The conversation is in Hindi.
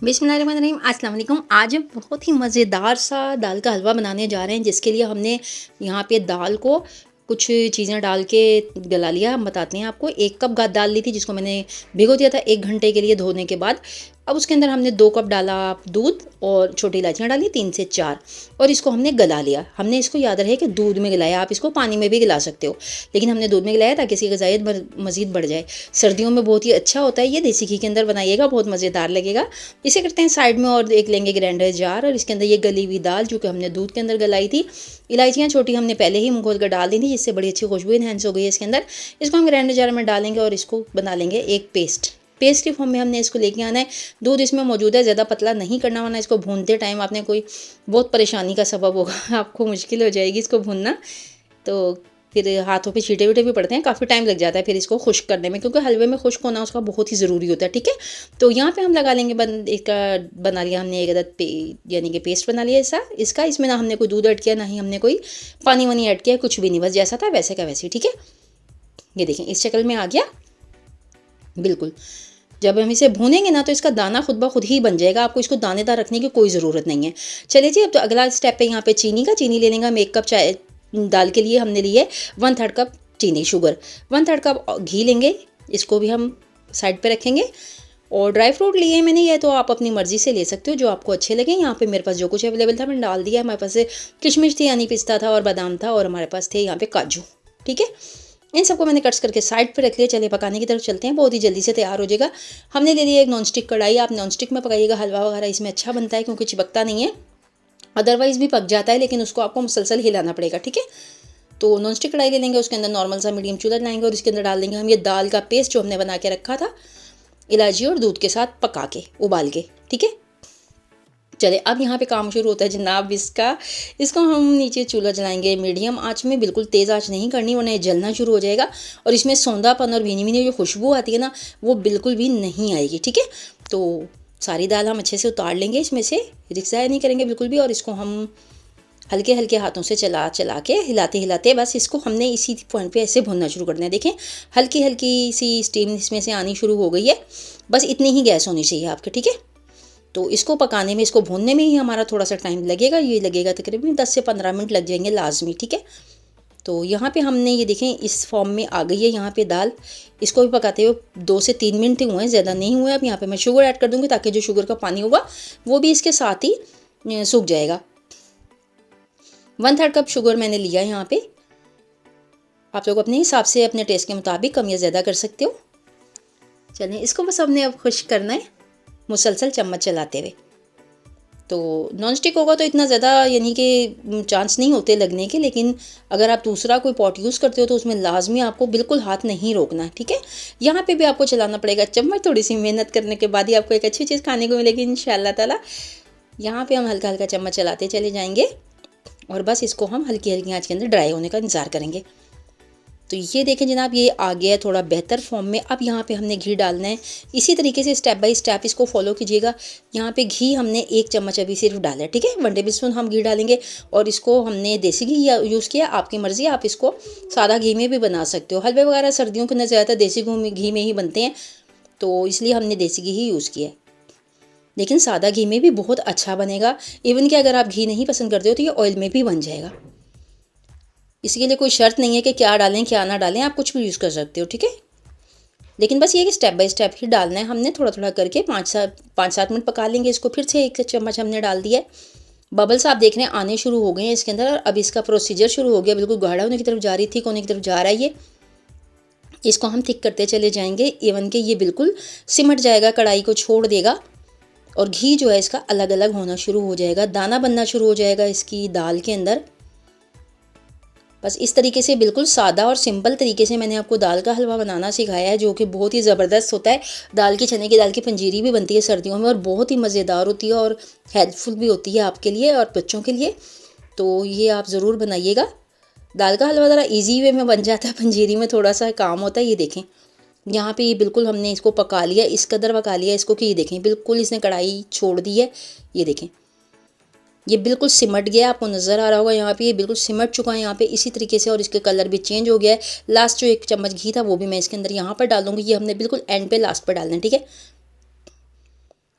बिस्मिल्लाहिर्रहमानिर्रहीम अस्सलाम वालेकुम। आज हम बहुत ही मज़ेदार सा दाल का हलवा बनाने जा रहे हैं, जिसके लिए हमने यहाँ पे दाल को कुछ चीज़ें डाल के गला लिया। हम बताते हैं आपको। 1 कप दाल ली थी, जिसको मैंने भिगो दिया था 1 घंटे के लिए धोने के बाद। अब उसके अंदर हमने 2 कप डाला दूध और छोटी इलायचियाँ डाली 3 से 4, और इसको हमने गला लिया। हमने इसको याद रहे कि दूध में गलाया, आप इसको पानी में भी गला सकते हो, लेकिन हमने दूध में गलाया ताकि इसकी ग़िज़ाइयत मज़ीद बढ़ जाए। सर्दियों में बहुत ही अच्छा होता है ये, देसी घी के अंदर बनाइएगा, बहुत मज़ेदार लगेगा। इसे करते हैं साइड में, और एक लेंगे ग्राइंडर जार, और इसके अंदर ये गली हुई दाल जो कि हमने दूध के अंदर गलाई थी। इलायचियाँ छोटी हमने पहले ही मुँह खोल कर डाल दी थी, जिससे बड़ी अच्छी खुशबू इन्हेंस हो गई है इसके अंदर। इसको हम ग्राइंडर जार में डालेंगे और इसको बना लेंगे एक पेस्ट के फॉर्म में हमने इसको लेके आना है। दूध इसमें मौजूद है, ज़्यादा पतला नहीं करना, वरना इसको भूनते टाइम आपने कोई बहुत परेशानी का सबब होगा आपको मुश्किल हो जाएगी इसको भूनना। तो फिर हाथों पे छींटे वीटे भी पड़ते हैं, काफ़ी टाइम लग जाता है फिर इसको खुश्क करने में, क्योंकि हलवे में खुश्क होना उसका बहुत ही ज़रूरी होता है। ठीक है, तो यहाँ पे हम लगा लेंगे इसका बना लिया हमने एक अदद यानी कि पेस्ट बना लिया इसका। इसमें ना हमने कोई दूध ऐड किया, ना ही हमने कोई पानी वानी ऐड किया, कुछ भी नहीं, बस जैसा था वैसे का वैसे ही। ठीक है, ये देखें इस शक्ल में आ गया बिल्कुल। जब हम इसे भूनेंगे ना तो इसका दाना खुद ब खुद ही बन जाएगा, आपको इसको दानेदार रखने की कोई ज़रूरत नहीं है। चलिए जी, अब तो अगला स्टेप है यहाँ पे चीनी ले लेंगे हम। 1 कप चाय दाल के लिए हमने लिए 1/3 कप चीनी, शुगर 1/3 कप घी लेंगे, इसको भी हम साइड पे रखेंगे। और ड्राई फ्रूट लिए मैंने, ये तो आप अपनी मर्ज़ी से ले सकते हो जो आपको अच्छे लगे। यहाँ पे मेरे पास जो कुछ अवेलेबल था मैंने डाल दिया। हमारे पास किशमिश थी यानी पिस्ता था, और बादाम था, और हमारे पास थे यहाँ पे काजू। ठीक है, इन सबको मैंने कट्स करके साइड पे रख लिया। चलिए पकाने की तरफ चलते हैं, बहुत ही जल्दी से तैयार हो जाएगा। हमने ले लिया एक नॉन स्टिक कढ़ाई। आप नॉन स्टिक में पकाइएगा, हलवा वगैरह इसमें अच्छा बनता है क्योंकि चिपकता नहीं है, अदरवाइज़ भी पक जाता है, लेकिन उसको आपको मुसलसल हिलाना पड़ेगा। ठीक है, तो नॉन स्टिक कढ़ाई ले लेंगे, उसके अंदर नॉर्मल सा मीडियम चूल्हा लाएंगे, और इसके अंदर डाल देंगे हम ये दाल का पेस्ट जो हमने बना के रखा था, इलायची और दूध के साथ पका के उबाल के। ठीक है, चले अब यहाँ पे काम शुरू होता है जनाब इसको हम नीचे चूल्हा जलाएंगे मीडियम आंच में, बिल्कुल तेज़ आंच नहीं करनी वरना ये जलना शुरू हो जाएगा, और इसमें सौंधापन और भीनी भीनी जो खुशबू आती है ना, वो बिल्कुल भी नहीं आएगी। ठीक है, तो सारी दाल हम अच्छे से उतार लेंगे इसमें से, रिक्सा नहीं करेंगे बिल्कुल भी, और इसको हम हल्के हल्के हाथों से चला के हिलाते हिलाते बस इसको हमने इसी पॉइंट पे ऐसे भुनना शुरू करना है। देखें हल्की हल्की सी स्टीम इसमें से आनी शुरू हो गई है, बस इतनी ही गैस होनी चाहिए आपके। ठीक है, तो इसको पकाने में, इसको भूनने में ही हमारा थोड़ा सा टाइम लगेगा, ये लगेगा तकरीबन 10 से 15 मिनट लग जाएंगे लाजमी। ठीक है, तो यहाँ पे हमने ये देखें इस फॉर्म में आ गई है यहाँ पे दाल। इसको भी पकाते हुए 2 से 3 मिनट ही हुए हैं, ज़्यादा नहीं हुए। अब यहाँ पे मैं शुगर ऐड कर दूँगी ताकि जो शुगर का पानी होगा वो भी इसके साथ ही सूख जाएगा। 1/3 कप शुगर मैंने लिया यहाँ पे, आप लोग अपने हिसाब से अपने टेस्ट के मुताबिक कम या ज़्यादा कर सकते हो। चलें इसको बस हमने अब खुश करना है मुसलसल चम्मच चलाते हुए। तो नॉन स्टिक होगा तो इतना ज़्यादा यानी कि चांस नहीं होते लगने के, लेकिन अगर आप दूसरा कोई पॉट यूज़ करते हो तो उसमें लाजमी आपको बिल्कुल हाथ नहीं रोकना है। ठीक है, यहाँ पे भी आपको चलाना पड़ेगा चम्मच, थोड़ी सी मेहनत करने के बाद ही आपको एक अच्छी चीज़ खाने को मिलेगी इंशाअल्लाह ताला। यहाँ पे हम हल्का हल्का चम्मच चलाते चले जाएंगे, और बस इसको हम हल्की हल्की आँच के अंदर ड्राई होने का इंतज़ार करेंगे। तो ये देखें जनाब, ये आ गया है थोड़ा बेहतर फॉर्म में। अब यहाँ पे हमने घी डालना है, इसी तरीके से स्टेप बाय स्टेप इसको फॉलो कीजिएगा। यहाँ पे घी हमने 1 चम्मच अभी सिर्फ डाला है। ठीक है, 1 टेबल स्पून हम घी डालेंगे, और इसको हमने देसी घी यूज़ किया, आपकी मर्ज़ी, आप इसको सादा घी में भी बना सकते हो। हलवे वगैरह सर्दियों के अंदर ज़्यादातर देसी घी में ही बनते हैं, तो इसलिए हमने देसी घी ही यूज़ किया है, लेकिन सादा घी में भी बहुत अच्छा बनेगा। इवन कि अगर आप घी नहीं पसंद करते हो तो ये ऑयल में भी बन जाएगा। इसके लिए कोई शर्त नहीं है कि क्या डालें क्या ना डालें, आप कुछ भी यूज़ कर सकते हो। ठीक है, लेकिन बस ये कि स्टेप बाय स्टेप ही डालना है हमने, थोड़ा थोड़ा करके 5-7 मिनट पका लेंगे इसको। फिर से 1 चम्मच हमने डाल दिया है। बबल्स आप देख रहे हैं आने शुरू हो गए हैं इसके अंदर, और अब इसका प्रोसीजर शुरू हो गया, बिल्कुल गाढ़ा होने की तरफ जा रही, थिक होने की तरफ जा रहा है ये। इसको हम थिक करते चले जाएंगे, इवन के ये बिल्कुल सिमट जाएगा, कढ़ाई को छोड़ देगा, और घी जो है इसका अलग अलग होना शुरू हो जाएगा, दाना बनना शुरू हो जाएगा इसकी दाल के अंदर। बस इस तरीके से बिल्कुल सादा और सिंपल तरीके से मैंने आपको दाल का हलवा बनाना सिखाया है, जो कि बहुत ही ज़बरदस्त होता है। चने की दाल की पंजीरी भी बनती है सर्दियों में, और बहुत ही मज़ेदार होती है और हेल्पफुल भी होती है आपके लिए और बच्चों के लिए। तो ये आप ज़रूर बनाइएगा। दाल का हलवा ज़रा ईजी वे में बन जाता है, पंजीरी में थोड़ा सा काम होता है। ये देखें यहाँ पे ये बिल्कुल हमने इसको पका लिया, इस कदर पका लिया इसको कि ये देखें बिल्कुल इसने कढ़ाई छोड़ दी है। ये देखें ये बिल्कुल सिमट गया, आपको नज़र आ रहा होगा यहाँ पे, ये बिल्कुल सिमट चुका है यहाँ पे इसी तरीके से, और इसके कलर भी चेंज हो गया है। लास्ट जो 1 चम्मच घी था वो भी मैं इसके अंदर यहाँ पर डाल दूँगी, ये हमने बिल्कुल एंड पे लास्ट पर डालना है। ठीक है,